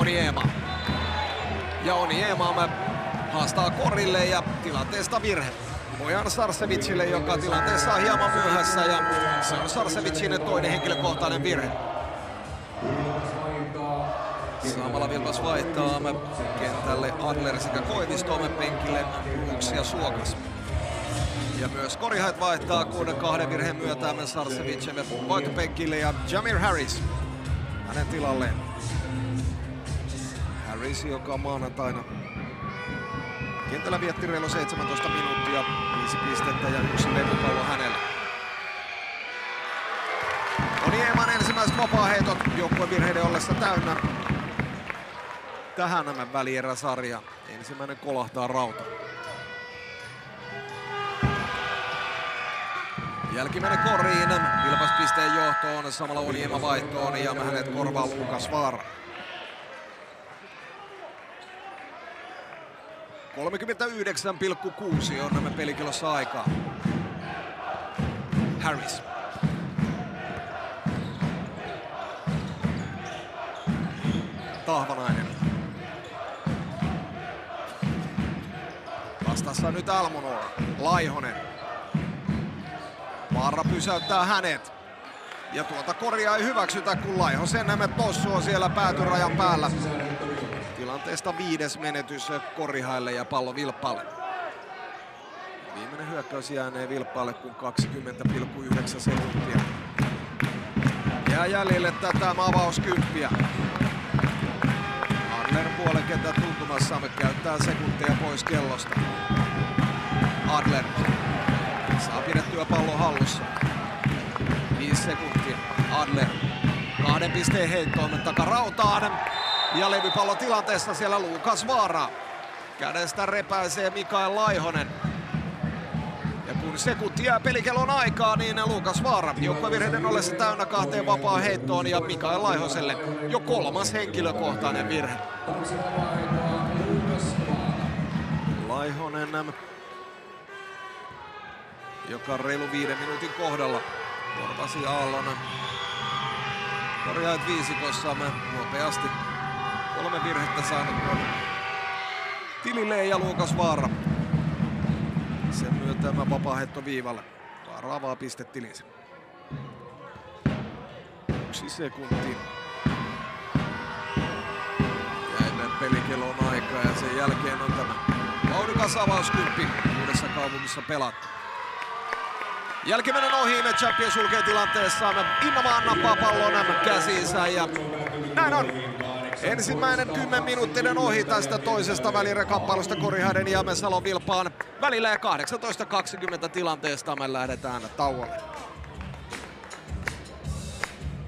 Oniema. Ja Oniema haastaa korille ja tilanteesta virhe. Bojan Sarsevicille, joka tilanteessa on hieman myöhässä, ja se on Sarsevicin toinen henkilökohtainen virhe. Samalla Vilpas vaihtaa kentälle Adler sekä Koivisto, penkille Brooks ja Suokas. Ja myös Korihait vaihtaa, kun 2 virheen myötä Sarsevicille vaihtopenkille ja Jamir Harris hänen tilalleen. Harris, joka maanantaina kentällä vietti reilu 17 minuuttia, 5 pistettä ja 1 levypallo hänellä. Onieman ensimmäiset vapaaheitot joukkueen virheiden ollessa täynnä. Tähän nämä välieräsarja. Ensimmäinen kolahtaa rauta. Jälkimmäinen koriin. Vilpas pisteen johtoon. Samalla Oniema vaihtoon ja hänet korvaa Lukas Vaara. 39,6 on nämä pelikilossa aikaa. Harris. Tahvanainen. Vastassa nyt Almonor. Laihonen. Vaara pysäyttää hänet. Ja tuota koria ei hyväksytä, kun Laihosen tossu on siellä päätyrajan päällä. Tilanteesta 5. menetys Korihaille ja pallo Vilppaalle. Viimeinen hyökkäys jäänee Vilppaalle, kun 20,9 sekuntia jää jäljelle tätä avauskymppiä. Adler puolen kentän tuntumassa käyttää sekuntia pois kellosta. Adler saa pidettyä pallon hallussa. 5 sekuntia. Adler 2 pisteen heittoon takarautaan. Ja levypallo tilanteessa siellä Lukas Vaara. Kädestä repäisee Mikael Laihonen. Ja kun sekunti jää pelikellon aikaa, niin Lukas Vaara joukkuevirheiden ollessa täynnä 2 vapaa heittoon ja Mikael Laihoselle jo 3. henkilökohtainen virhe. Laihonen, joka reilu 5 minuutin kohdalla korvasi Aallon. Korjait viisikossa nopeasti 3 virhettä saanut tilille ja Lukas Vaara. Sen myötä vapaaheitto viivalle. Vaara avaa pistetilinsä. 1 sekunti. Ja ennen pelikelon aikaa ja sen jälkeen on tämä vauhdikas avauskymppi uudessa kaupungissa pelattu. Jälkimmäinen ohi, Champion sulkee tilanteessa. Innomaan nappaa pallon käsiinsä ja näin on. Ensimmäinen 10-minuuttinen ohi tästä toisesta välieräkamppailusta Korihaiden ja Salon Vilppaan välillä ja 18:20 tilanteesta me lähdetään tauolle.